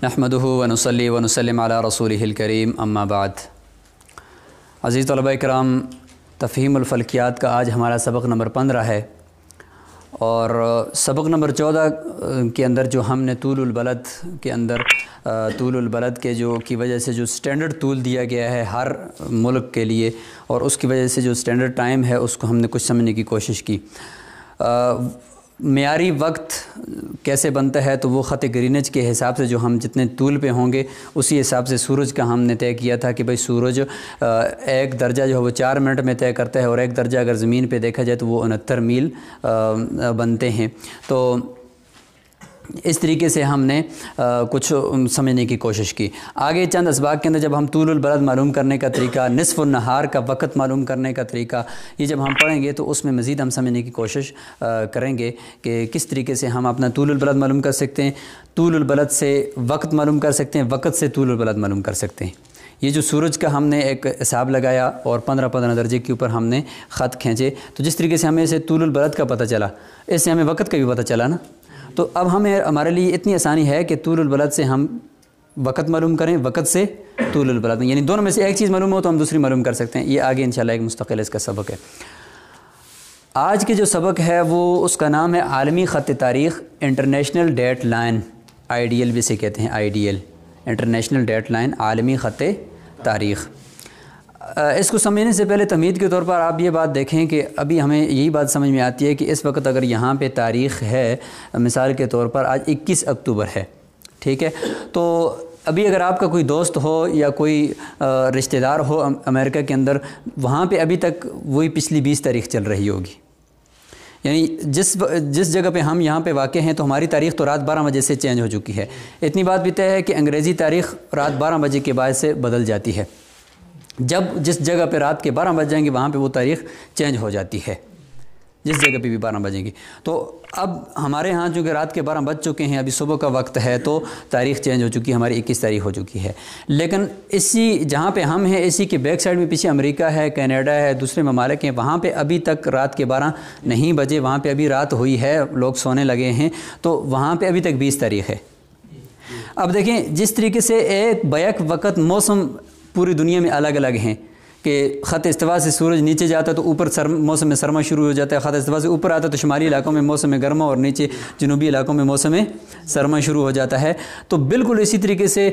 نحمدہ ونصلی ونسلم علی رسولہ الکریم اما بعد۔ عزیز طلبہ کرام، تفہیم الفلکیات کا آج ہمارا سبق نمبر 15 ہے، اور سبق نمبر 14 کے اندر جو ہم نے طول البلد کے اندر طول البلد کے کی وجہ سے جو سٹینڈرڈ طول دیا گیا ہے ہر ملک کے لیے، اور اس کی وجہ سے جو سٹینڈرڈ ٹائم ہے اس کو ہم نے کچھ سمجھنے کی کوشش کی۔ معیاری وقت کیسے بنتا ہے، تو وہ خط گرینچ کے حساب سے جو ہم جتنے طول پہ ہوں گے اسی حساب سے سورج کا ہم نے طے کیا تھا کہ بھئی سورج 1 درجہ جو ہے وہ 4 منٹ میں طے کرتا ہے، اور 1 درجہ اگر زمین پہ دیکھا جائے تو وہ 69 میل بنتے ہیں۔ تو اس طریقے سے ہم نے کچھ سمجھنے کی کوشش کی۔ آگے چند اسباق کے اندر جب ہم طول البلد معلوم کرنے کا طریقہ، نصف النہار کا وقت معلوم کرنے کا طریقہ، یہ جب ہم پڑھیں گے تو اس میں مزید ہم سمجھنے کی کوشش کریں گے کہ کس طریقے سے ہم اپنا طول البلد معلوم کر سکتے ہیں، طول البلد سے وقت معلوم کر سکتے ہیں، وقت سے طول البلد معلوم کر سکتے ہیں۔ یہ جو سورج کا ہم نے ایک حساب لگایا اور 15 درجے کے اوپر ہم نے خط کھینچے، تو جس طریقے سے ہمیں اسے طول البلد کا پتہ چلا، اس سے ہمیں وقت کا بھی پتہ چلا نا۔ تو اب ہمارے لیے اتنی آسانی ہے کہ طول البلد سے ہم وقت معلوم کریں، وقت سے طول البلد، یعنی دونوں میں سے ایک چیز معلوم ہو تو ہم دوسری معلوم کر سکتے ہیں۔ یہ آگے انشاءاللہ ایک مستقل اس کا سبق ہے۔ آج کے جو سبق ہے وہ اس کا نام ہے عالمی خط تاریخ، انٹرنیشنل ڈیٹ لائن، IDL بھی سے کہتے ہیں، IDL انٹرنیشنل ڈیٹ لائن، عالمی خط تاریخ۔ اس کو سمجھنے سے پہلے تمہید کے طور پر آپ یہ بات دیکھیں کہ ابھی ہمیں یہی بات سمجھ میں آتی ہے کہ اس وقت اگر یہاں پہ تاریخ ہے، مثال کے طور پر آج 21 اکتوبر ہے، ٹھیک ہے، تو ابھی اگر آپ کا کوئی دوست ہو یا کوئی رشتہ دار ہو امریکہ کے اندر، وہاں پہ ابھی تک وہی پچھلی 20 تاریخ چل رہی ہوگی۔ یعنی جس جگہ پہ ہم یہاں پہ واقع ہیں تو ہماری تاریخ تو رات 12 بجے سے چینج ہو چکی ہے۔ اتنی بات بھی طے ہے کہ انگریزی تاریخ رات 12 بجے کے بعد سے بدل جاتی ہے۔ جب جس جگہ پہ رات کے 12 بج جائیں گے وہاں پہ وہ تاریخ چینج ہو جاتی ہے، جس جگہ پہ بھی 12 بجیں گی۔ تو اب ہمارے ہاں چونکہ رات کے 12 بج چکے ہیں، ابھی صبح کا وقت ہے، تو تاریخ چینج ہو چکی ہے، ہماری 21 تاریخ ہو چکی ہے۔ لیکن اسی جہاں پہ ہم ہیں، اسی کے بیک سائڈ میں پیچھے امریکہ ہے، کینیڈا ہے، دوسرے ممالک ہیں، وہاں پہ ابھی تک رات کے 12 نہیں بجے، وہاں پہ ابھی رات ہوئی ہے، لوگ سونے لگے ہیں، تو وہاں پہ ابھی تک 20 تاریخ ہے۔ اب دیکھیں جس طریقے سے ایک بیک وقت موسم پوری دنیا میں الگ الگ ہیں کہ خط استوا سے سورج نیچے جاتا ہے تو اوپر موسم سرما شروع ہو جاتا ہے، خط استوا سے اوپر آتا ہے تو شمالی علاقوں میں موسم گرما، اور نیچے جنوبی علاقوں میں موسم سرما شروع ہو جاتا ہے۔ تو بالکل اسی طریقے سے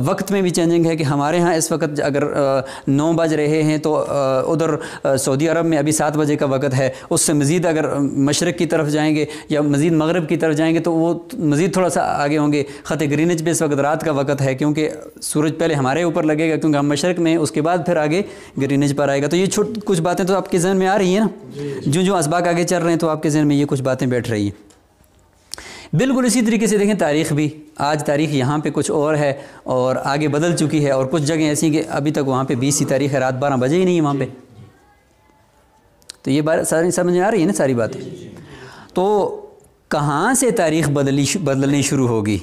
وقت میں بھی چینجنگ ہے کہ ہمارے ہاں اس وقت اگر 9 بج رہے ہیں تو ادھر سعودی عرب میں ابھی 7 بجے کا وقت ہے۔ اس سے مزید اگر مشرق کی طرف جائیں گے یا مزید مغرب کی طرف جائیں گے تو وہ مزید تھوڑا سا آگے ہوں گے۔ خط گرینچ پہ اس وقت رات کا وقت ہے، کیونکہ سورج پہلے ہمارے اوپر لگے گا کیونکہ ہم مشرق میں ہیں، اس کے بعد پھر آگے گرینچ پر آئے گا۔ تو یہ کچھ باتیں تو آپ کے ذہن میں آ رہی ہیں نا، جو اسباق آگے چل رہے ہیں تو آپ کے ذہن میں یہ کچھ باتیں بیٹھ رہی ہیں۔ بالکل اسی طریقے سے دیکھیں تاریخ بھی، آج تاریخ یہاں پہ کچھ اور ہے اور آگے بدل چکی ہے، اور کچھ جگہیں ایسی ہیں کہ ابھی تک وہاں پہ 20 تاریخ ہے، رات 12 بجے ہی نہیں ہے وہاں پہ۔ تو یہ بات ساری سمجھ میں آ رہی ہے نا ساری باتیں۔ تو کہاں سے تاریخ بدلنی شروع ہوگی،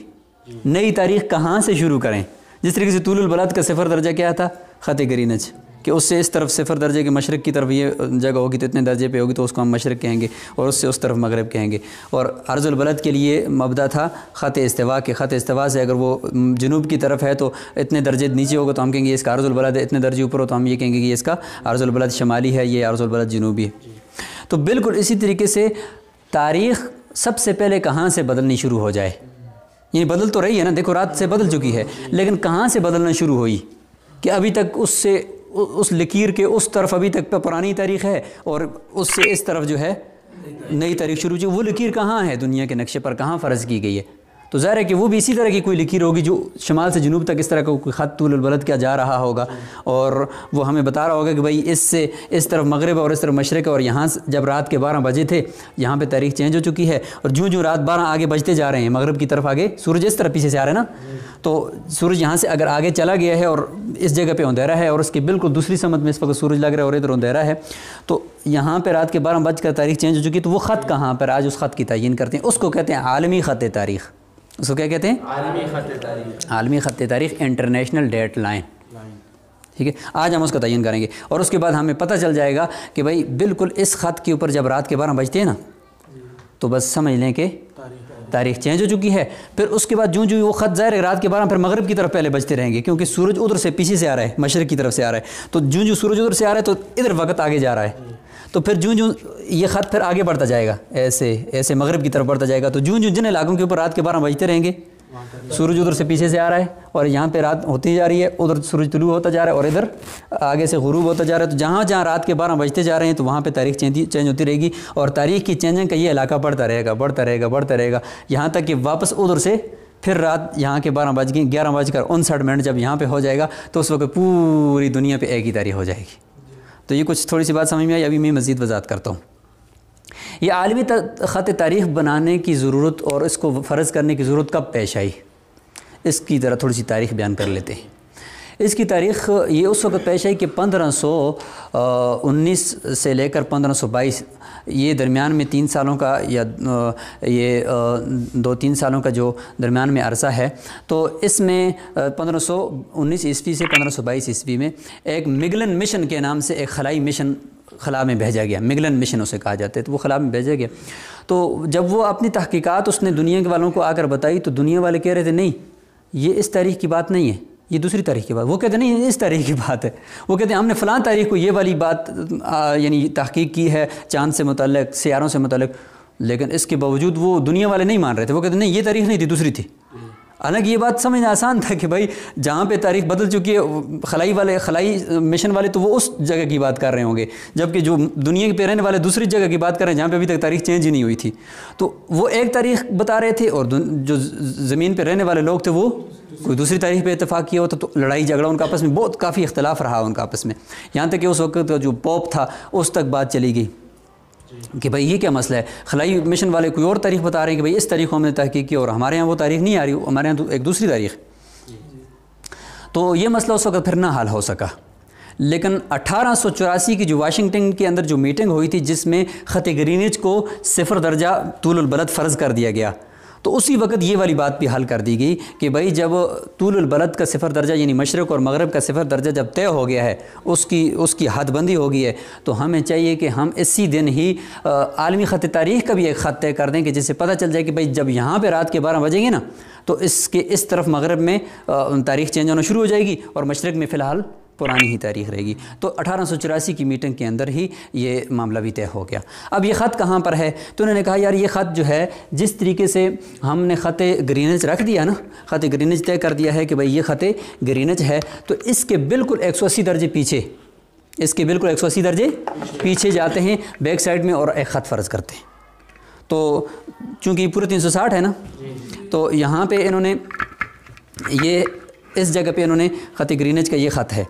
نئی تاریخ کہاں سے شروع کریں؟ جس طریقے سے طول البلد کا 0 درجہ کیا تھا، خط گرینچ، کہ اس سے اس طرف 0 درجے کے مشرق کی طرف یہ جگہ ہوگی تو اتنے درجے پہ ہوگی تو اس کو ہم مشرق کہیں گے، اور اس سے اس طرف مغرب کہیں گے۔ اور عرض البلد کے لیے مبدا تھا خط استوا کے، خط استوا سے اگر وہ جنوب کی طرف ہے تو اتنے درجے نیچے ہوگا تو ہم کہیں گے اس کا عرض البلد ہے، اتنے درجے اوپر ہو تو ہم یہ کہیں گے کہ اس کا عرض البلد شمالی ہے، یہ عرض البلد جنوبی ہے۔ تو بالکل اسی طریقے سے تاریخ سب سے پہلے کہاں سے بدلنی شروع ہو جائے، یعنی بدل تو رہی ہے نا، دیکھو رات سے بدل چکی ہے، لیکن کہاں سے بدلنا شروع ہوئی کہ ابھی تک اس لکیر کے اس طرف ابھی تک پرانی تاریخ ہے، اور اس سے اس طرف جو ہے نئی تاریخ شروع ہوئی۔ وہ لکیر کہاں ہے دنیا کے نقشے پر، کہاں فرض کی گئی ہے؟ تو ظاہر ہے کہ وہ بھی اسی طرح کی کوئی لکیر ہوگی جو شمال سے جنوب تک اس طرح کا کوئی خط طول البلد کیا جا رہا ہوگا، اور وہ ہمیں بتا رہا ہوگا کہ بھائی اس سے اس طرف مغرب اور اس طرف مشرق ہے، اور یہاں جب رات کے 12 بجے تھے یہاں پہ تاریخ چینج ہو چکی ہے، اور جو رات 12 آگے بجتے جا رہے ہیں مغرب کی طرف، آگے سورج اس طرف پیچھے سے آ رہا ہے نا، تو سورج یہاں سے اگر آگے چلا گیا ہے اور اس جگہ پہ اندھیرا ہے، اور اس کے بالکل دوسری سمت میں اس وقت سورج لگ رہا ہے اور ادھر اندھیرا ہے، تو یہاں پہ رات کے 12 بج کر تاریخ چینج ہو چکی ہے۔ تو وہ خط کہاں پر آج اس خط کی تعین کرتے ہیں، اس کو کہتے ہیں عالمی خط تاریخ۔ اس کو کیا کہتے ہیں؟ عالمی خط تاریخ۔ عالمی خط تاریخ، انٹرنیشنل ڈیٹ لائن، ٹھیک ہے۔ آج ہم اس کا تعین کریں گے، اور اس کے بعد ہمیں پتہ چل جائے گا کہ بھائی بالکل اس خط کے اوپر جب رات کے 12 بجتے ہیں نا تو بس سمجھ لیں کہ تاریخ چینج ہو چکی ہے. پھر اس کے بعد جو وہ خط ظاہر ہے رات کے 12 پھر مغرب کی طرف پہلے بجتے رہیں گے کیونکہ سورج ادھر سے پیچھے سے آ رہا ہے, مشرق کی طرف سے آ رہا ہے, تو جو سورج ادھر سے آ رہا ہے تو ادھر وقت آگے جا رہا ہے. تو پھر جو یہ خط پھر آگے بڑھتا جائے گا, ایسے مغرب کی طرف بڑھتا جائے گا. تو جن علاقوں کے اوپر رات کے 12 بجتے رہیں گے, سورج ادھر سے پیچھے سے آ رہا ہے اور یہاں پہ رات ہوتی جا رہی ہے, ادھر سورج طلوع ہوتا جا رہا ہے اور ادھر آگے سے غروب ہوتا جا رہا ہے. تو جہاں جہاں رات کے 12 بجتے جا رہے ہیں تو وہاں پہ تاریخ چینج ہوتی رہے گی, اور تاریخ کی چینجنگ کا یہ علاقہ بڑھتا رہے گا یہاں تک کہ واپس ادھر سے پھر رات یہاں کے 11:59 جب یہاں پہ ہو جائے گا تو اس وقت پوری دنیا پہ ایک ہی تاریخ ہو جائے گی. تو یہ کچھ تھوڑی سی بات سمجھ میں آئی, ابھی میں مزید وضاحت کرتا ہوں. یہ عالمی خط تاریخ بنانے کی ضرورت اور اس کو فرض کرنے کی ضرورت کب پیش آئی, اس کی ذرا تھوڑی سی تاریخ بیان کر لیتے ہیں. اس کی تاریخ یہ اس وقت پیش آئی کہ 1519 سے لے کر 1522 یہ درمیان میں 3 سالوں کا یا یہ 2-3 سالوں کا جو درمیان میں عرصہ ہے. تو اس میں 1519 عیسوی سے 1522 عیسوی میں ایک میگلن مشن کے نام سے ایک خلائی مشن خلا میں بھیجا گیا. میگلن مشن اسے کہا جاتا ہے, تو وہ خلا میں بھیجا گیا. تو جب وہ اپنی تحقیقات اس نے دنیا کے والوں کو آ کر بتائی تو دنیا والے کہہ رہے تھے نہیں یہ اس تاریخ کی بات نہیں ہے, یہ دوسری تاریخ کی بات. وہ کہتے ہیں نہیں اس تاریخ کی بات ہے. وہ کہتے ہیں ہم نے فلاں تاریخ کو یہ والی بات یعنی تحقیق کی ہے چاند سے متعلق, سیاروں سے متعلق, لیکن اس کے باوجود وہ دنیا والے نہیں مان رہے تھے. وہ کہتے ہیں نہیں یہ تاریخ نہیں تھی, دوسری تھی. حالانکہ یہ بات سمجھنا آسان تھا کہ بھائی جہاں پہ تاریخ بدل چکی ہے خلائی مشن والے تو وہ اس جگہ کی بات کر رہے ہوں گے, جبکہ جو دنیا پہ رہنے والے دوسری جگہ کی بات کر رہے ہیں جہاں پہ ابھی تک تاریخ چینج ہی نہیں ہوئی تھی. تو وہ ایک تاریخ بتا رہے تھے اور جو زمین پہ رہنے والے لوگ تھے وہ کوئی دوسری تاریخ پہ اتفاق کیا ہوتا. تو لڑائی جھگڑا ان کا آپس میں بہت کافی اختلاف رہا ان کا آپس میں, یہاں تک کہ اس وقت جو پوپ تھا اس تک بات چلی گئی کہ بھائی یہ کیا مسئلہ ہے, خلائی مشن والے کوئی اور تاریخ بتا رہے ہیں کہ بھئی اس تاریخ کو ہم نے تحقیق کی اور ہمارے ہاں وہ تاریخ نہیں آ رہی, ہمارے ہاں ایک دوسری تاریخ. تو یہ مسئلہ اس وقت پھر نہ حل ہو سکا. لیکن 1884 کی جو واشنگٹن کے اندر جو میٹنگ ہوئی تھی جس میں خط گرینچ کو 0 درجہ طول البلد فرض کر دیا گیا, تو اسی وقت یہ والی بات بھی حل کر دی گئی کہ بھائی جب طول البلد کا 0 درجہ یعنی مشرق اور مغرب کا 0 درجہ جب طے ہو گیا ہے, اس کی حد بندی ہو گئی ہے, تو ہمیں چاہیے کہ ہم اسی دن ہی عالمی خط تاریخ کا بھی ایک خط طے کر دیں کہ جس سے پتہ چل جائے کہ بھئی جب یہاں پہ رات کے 12 بجیں گے نا تو اس طرف مغرب میں تاریخ چینج ہونا شروع ہو جائے گی اور مشرق میں فی الحال پرانی ہی تاریخ رہے گی. تو 1884 کی میٹنگ کے اندر ہی یہ معاملہ بھی طے ہو گیا. اب یہ خط کہاں پر ہے, تو انہوں نے کہا یار یہ خط جو ہے جس طریقے سے ہم نے خط گرینچ رکھ دیا نا, خط گرینچ طے کر دیا ہے کہ بھئی یہ خط گرینچ ہے, تو اس کے بالکل 180 درجے پیچھے, اس کے بالکل 180 درجے پیچھے جاتے ہیں بیک سائڈ میں اور ایک خط فرض کرتے ہیں. تو چونکہ یہ پورے 360 ہے نا, تو یہاں پہ انہوں نے یہ اس جگہ پہ انہوں نے خط گرینچ کا یہ خط ہے,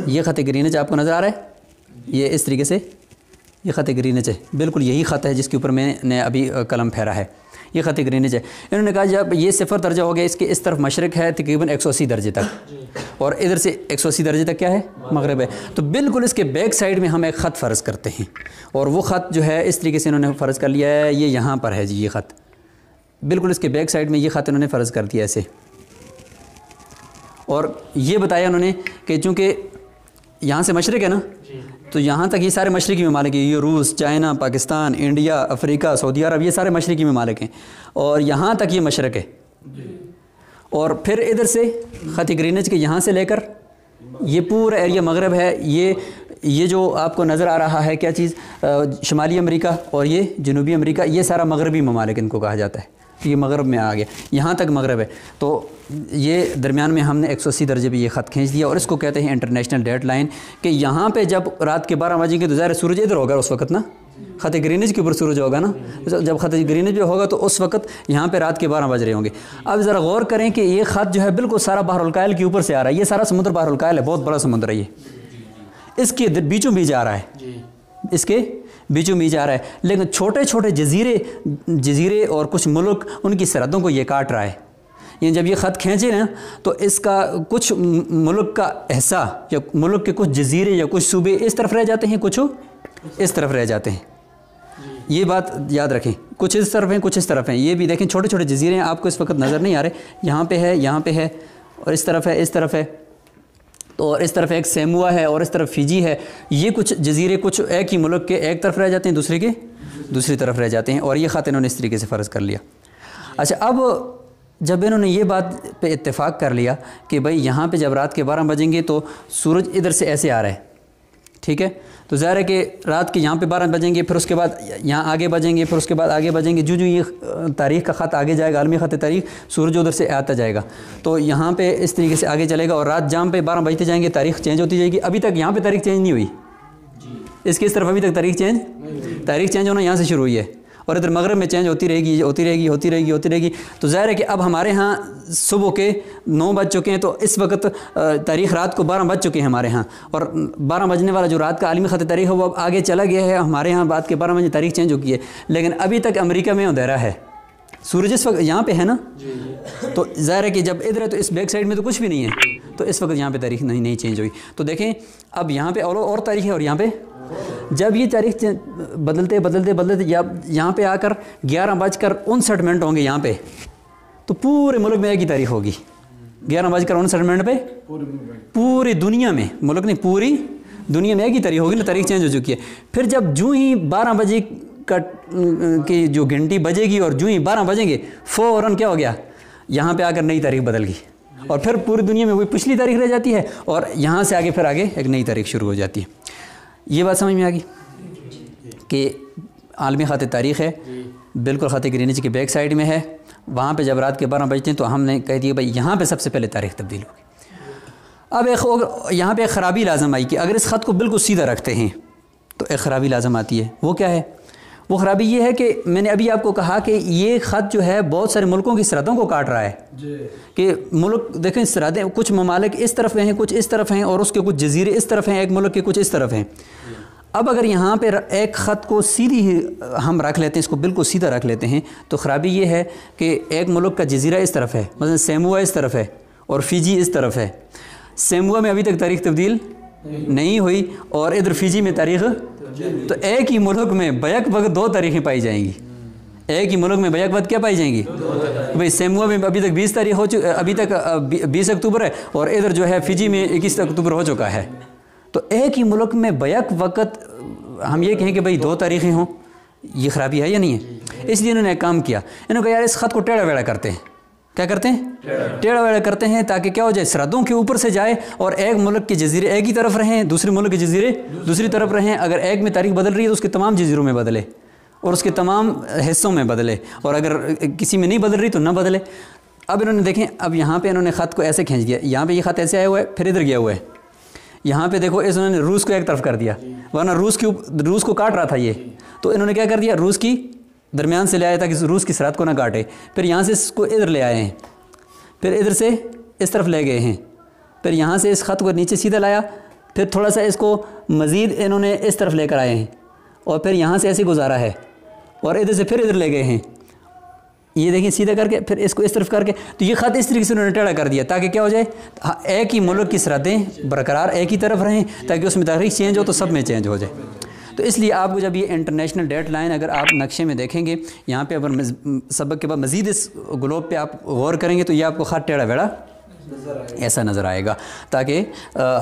یہ خط گرینچ آپ کو نظر آ رہا ہے, یہ اس طریقے سے یہ خط گرینچ ہے, بالکل یہی خط ہے جس کے اوپر میں نے ابھی قلم پھیرا ہے, یہ خط گرینچ ہے. انہوں نے کہا جب یہ 0 درجہ ہو گیا اس کے اس طرف مشرق ہے تقریباً 180 درجے تک اور ادھر سے 180 درجے تک کیا ہے مغرب ہے, تو بالکل اس کے بیک سائڈ میں ہم ایک خط فرض کرتے ہیں, اور وہ خط جو ہے اس طریقے سے انہوں نے فرض کر لیا ہے, یہ یہاں پر ہے جی, یہ خط بالکل اس کے بیک سائڈ میں یہ خط انہوں نے فرض کر دیا ایسے. اور یہ بتایا انہوں نے کہ چونکہ یہاں سے مشرق ہے نا, تو یہاں تک یہ سارے مشرقی ممالک ہیں, یہ روس, چائنا, پاکستان, انڈیا, افریقہ, سعودی عرب, یہ سارے مشرقی ممالک ہیں, اور یہاں تک یہ مشرق ہے. اور پھر ادھر سے خط گرینچ کے یہاں سے لے کر یہ پورا ایریا مغرب ہے. یہ جو آپ کو نظر آ رہا ہے کیا چیز, شمالی امریکہ اور یہ جنوبی امریکہ, یہ سارا مغربی ممالک ان کو کہا جاتا ہے. یہ مغرب میں آ گیا, یہاں تک مغرب ہے. تو یہ درمیان میں ہم نے 180 درجے پہ یہ خط کھینچ دیا, اور اس کو کہتے ہیں انٹرنیشنل ڈیڈ لائن, کہ یہاں پہ جب رات کے 12 بجیں گے تو ظاہر سورج ادھر ہوگا اس وقت نا, خط گرینچ کے اوپر سورج ہوگا نا, جب خط گرینچ پہ ہوگا تو اس وقت یہاں پہ رات کے 12 بج رہے ہوں گے. اب ذرا غور کریں کہ یہ خط جو ہے بالکل سارا بحر الکاہل کے اوپر سے آ رہا ہے, یہ سارا سمندر بحر الکاہل ہے, بہت بڑا سمندر ہے یہ, اس کے بیچوں بیچ آ رہا ہے, اس کے بیچوں بیچ آ رہا ہے. لیکن چھوٹے چھوٹے جزیرے اور کچھ ملک ان کی سرحدوں کو یہ کاٹ رہا ہے. یعنی جب یہ خط کھینچے نا تو اس کا کچھ ملک کا حصہ یا ملک کے کچھ جزیرے یا کچھ صوبے اس طرف رہ جاتے ہیں, کچھ اس طرف رہ جاتے ہیں. یہ بات یاد رکھیں, کچھ اس طرف ہیں کچھ اس طرف ہیں. یہ بھی دیکھیں چھوٹے چھوٹے جزیرے ہیں, آپ کو اس وقت نظر نہیں آ رہے, یہاں پہ ہے, یہاں پہ ہے, اور اس طرف ہے, اس طرف ہے. تو اور اس طرف ایک سیموا ہے اور اس طرف فیجی ہے. یہ کچھ جزیرے کچھ ایک ہی ملک کے ایک طرف رہ جاتے ہیں, دوسرے کے دوسری طرف رہ جاتے ہیں, اور یہ خط انہوں نے اس طریقے سے فرض کر لیا. اچھا, اب جب انہوں نے یہ بات پہ اتفاق کر لیا کہ بھئی یہاں پہ جب رات کے 12 بجیں گے تو سورج ادھر سے ایسے آ رہا ہے, ٹھیک ہے, تو ظاہر ہے کہ رات کے یہاں پہ 12 بجیں گے, پھر اس کے بعد یہاں آگے بجیں گے, پھر اس کے بعد آگے بجیں گے, جو یہ تاریخ کا خط آگے جائے گا, عالمی خط تاریخ, سورج ادھر سے آتا جائے گا, تو یہاں پہ اس طریقے سے آگے چلے گا, اور رات جام پہ 12 بجتے جائیں گے, تاریخ چینج ہوتی جائے گی. ابھی تک یہاں پہ تاریخ چینج نہیں ہوئی, اس طرف ابھی تک تاریخ چینج ہونا یہاں سے شروع ہوئی ہے, اور ادھر مغرب میں چینج ہوتی رہے گی. تو ظاہر ہے کہ اب ہمارے ہاں صبح کے 9 بج چکے ہیں, تو اس وقت تاریخ رات کو 12 بج چکے ہیں ہمارے ہاں, اور 12 بجنے والا جو رات کا عالمی خط تاریخ ہے وہ اب آگے چلا گیا ہے. ہمارے ہاں رات کے 12 بجے تاریخ چینج ہو گئی ہے, لیکن ابھی تک امریکہ میں اندھیرا ہے, سورج اس وقت یہاں پہ ہے نا, تو ظاہر ہے کہ جب ادھر ہے تو اس بیک سائڈ میں تو کچھ بھی نہیں ہے, تو اس وقت یہاں پہ تاریخ نہیں چینج ہوئی. تو دیکھیں اب یہاں پہ اور تاریخ ہے, اور یہاں پہ جب یہ تاریخ بدلتے یہاں پہ آ کر 11:59 ہوں گے یہاں پہ, تو پورے ملک میں ایک ہی تاریخ ہوگی. 11:59 پہ پوری دنیا میں, ملک نہیں پوری دنیا میں ایک ہی تاریخ ہوگی نا, تاریخ چینج ہو چکی ہے. پھر جب جو ہی 12 بجے کی جو گھنٹی بجے گی اور جو ہی 12 بجیں گے, فوراً کیا ہو گیا, یہاں پہ آ کر نئی تاریخ بدل گئی, اور پھر پوری دنیا میں وہی پچھلی تاریخ رہ جاتی ہے, اور یہاں سے آگے ایک نئی تاریخ شروع ہو جاتی ہے. یہ بات سمجھ میں آ گئی کہ عالمی خط تاریخ ہے, بالکل خط گرینچ کے بیک سائڈ میں ہے. وہاں پہ جب رات کے 12 بجتے ہیں تو ہم نے کہہ دیا بھائی یہاں پہ سب سے پہلے تاریخ تبدیل ہوگی. اب یہاں پہ ایک خرابی لازم آئی کہ اگر اس خط کو بالکل سیدھا رکھتے ہیں تو ایک خرابی لازم آتی ہے. وہ کیا ہے؟ وہ خرابی یہ ہے کہ میں نے ابھی آپ کو کہا کہ یہ خط جو ہے بہت سارے ملکوں کی سرحدوں کو کاٹ رہا ہے, کہ ملک دیکھیں سرحدیں, کچھ ممالک اس طرف ہیں, کچھ اس طرف ہیں, اور اس کے کچھ جزیرے اس طرف ہیں, ایک ملک کے کچھ اس طرف ہیں. اب اگر یہاں پہ ایک خط کو سیدھی ہی ہم رکھ لیتے ہیں, اس کو بالکل سیدھا رکھ لیتے ہیں, تو خرابی یہ ہے کہ ایک ملک کا جزیرہ اس طرف ہے, مثلا سیموا اس طرف ہے اور فیجی اس طرف ہے. سیموا میں ابھی تک تاریخ تبدیل نہیں ہوئی, اور ادھر فیجی میں تاریخ, تو ایک ہی ملک میں بیک وقت 2 تاریخیں پائی جائیں گی. ایک ہی ملک میں بیک وقت کیا پائی جائیں گی؟ بھئی سیموا میں ابھی تک 20 تاریخ ابھی تک 20 اکتوبر ہے, اور ادھر جو ہے فیجی میں 21 اکتوبر ہو چکا ہے. تو ایک ہی ملک میں بیک وقت ہم یہ کہیں کہ بھئی 2 تاریخیں ہوں, یہ خرابی ہے یا نہیں ہے؟ اس لیے انہوں نے ایک کام کیا, انہوں نے کہا یار اس خط کو ٹیڑھا ویڑھا کرتے ہیں. کیا کرتے ہیں؟ ٹیڑھا ویڑھا کرتے ہیں, تاکہ کیا ہو جائے, سرحدوں کے اوپر سے جائے, اور ایک ملک کے جزیرے ایک ہی طرف رہیں, دوسرے ملک کے جزیرے دوسری طرف رہیں. اگر ایک میں تاریخ بدل رہی ہے تو اس کے تمام جزیروں میں بدلے, اور اس کے تمام حصوں میں بدلے, اور اگر کسی میں نہیں بدل رہی تو نہ بدلے. اب انہوں نے دیکھیں, اب یہاں پہ انہوں نے خط کو ایسے کھینچ دیا, یہاں پہ یہ خط ایسے آیا ہوا ہے, پھر ادھر گیا ہوا ہے. یہاں پہ دیکھو انہوں نے روس کو ایک طرف کر دیا, ورنہ روس کو کاٹ رہا تھا یہ, تو انہوں نے کیا کر دیا, روس کی درمیان سے لے آیا تاکہ روس کی سرحد کو نہ کاٹے. پھر یہاں سے اس کو ادھر لے آئے ہیں, پھر ادھر سے اس طرف لے گئے ہیں, پھر یہاں سے اس خط کو نیچے سیدھا لایا, پھر تھوڑا سا اس کو مزید انہوں نے اس طرف لے کر آئے ہیں, اور پھر یہاں سے ایسے گزارا ہے, اور ادھر سے پھر ادھر لے گئے ہیں. یہ دیکھیں سیدھا کر کے, پھر اس کو اس طرف کر کے, تو یہ خط اس طریقے سے انہوں نے ٹیڑھا کر دیا تاکہ کیا ہو جائے, ایک ہی ملک کی سرحدیں برقرار ایک ہی طرف رہیں, تاکہ اس میں تاریخ چینج ہو تو سب میں چینج ہو جائے. تو اس لیے آپ کو جب یہ انٹرنیشنل ڈیٹ لائن اگر آپ نقشے میں دیکھیں گے, یہاں پہ اگر سبق کے بعد مزید اس گلوب پہ آپ غور کریں گے تو یہ آپ کو خط ٹیڑھا ویڑھا ایسا نظر آئے گا, تاکہ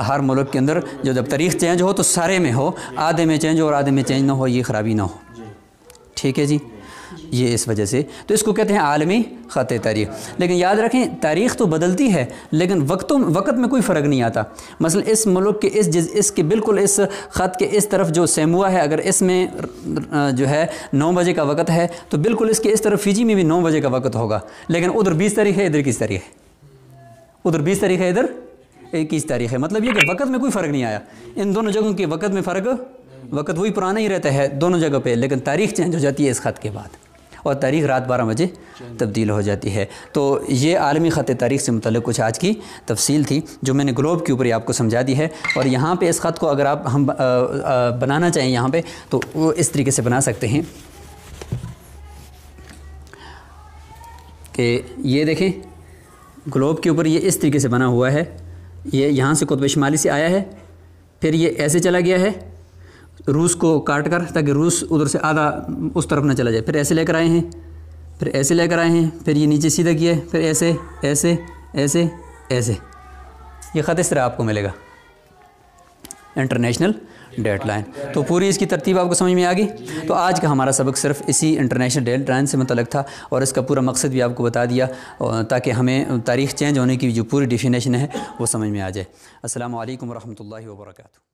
ہر ملک کے اندر جو جب تاریخ چینج ہو تو سارے میں ہو, آدھے میں چینج ہو اور آدھے میں چینج نہ ہو, یہ خرابی نہ ہو. ٹھیک ہے جی, یہ اس وجہ سے تو اس کو کہتے ہیں عالمی خط تاریخ. لیکن یاد رکھیں تاریخ تو بدلتی ہے, لیکن وقت میں کوئی فرق نہیں آتا. مثلا اس ملک کے اس کے بالکل اس خط کے اس طرف جو سیموا ہے, اگر اس میں جو ہے 9 بجے کا وقت ہے, تو بالکل اس کے اس طرف فیجی میں بھی 9 بجے کا وقت ہوگا. لیکن ادھر 20 تاریخ ہے, ادھر 21 تاریخ ہے, ادھر 20 تاریخ ہے, ادھر 21 تاریخ ہے. مطلب یہ کہ وقت میں کوئی فرق نہیں آیا. ان دونوں جگہوں کے وقت میں فرق, وقت وہی پرانا ہی رہتا ہے دونوں جگہ پہ, لیکن تاریخ چینج ہو جاتی ہے اس خط کے بعد, اور تاریخ رات 12 بجے تبدیل ہو جاتی ہے. تو یہ عالمی خط تاریخ سے متعلق کچھ آج کی تفصیل تھی جو میں نے گلوب کے اوپر آپ کو سمجھا دی ہے. اور یہاں پہ اس خط کو اگر آپ ہم بنانا چاہیں یہاں پہ تو وہ اس طریقے سے بنا سکتے ہیں کہ یہ دیکھیں گلوب کے اوپر یہ اس طریقے سے بنا ہوا ہے. یہ یہاں سے قطب شمالی سے آیا ہے, پھر یہ ایسے چلا گیا ہے روس کو کاٹ کر, تاکہ روس ادھر سے آدھا اس طرف نہ چلا جائے. پھر ایسے لے کر آئے ہیں, پھر ایسے لے کر آئے ہیں, پھر یہ نیچے سیدھا کیا ہے, پھر ایسے ایسے ایسے ایسے, یہ خط اس طرح آپ کو ملے گا. International dead line. تو پوری اس کی ترتیب آپ کو سمجھ میں آ گئی۔ تو آج کا ہمارا سبق صرف اسی انٹرنیشنل ڈیڈ لائن سے متعلق تھا، اور اس کا پورا مقصد بھی آپ کو بتا دیا تاکہ ہمیں تاریخ چینج ہونے کی جو پوری ڈیفینیشن ہے وہ سمجھ میں آ جائے۔ السلام علیکم ورحمۃ اللہ وبرکاتہ۔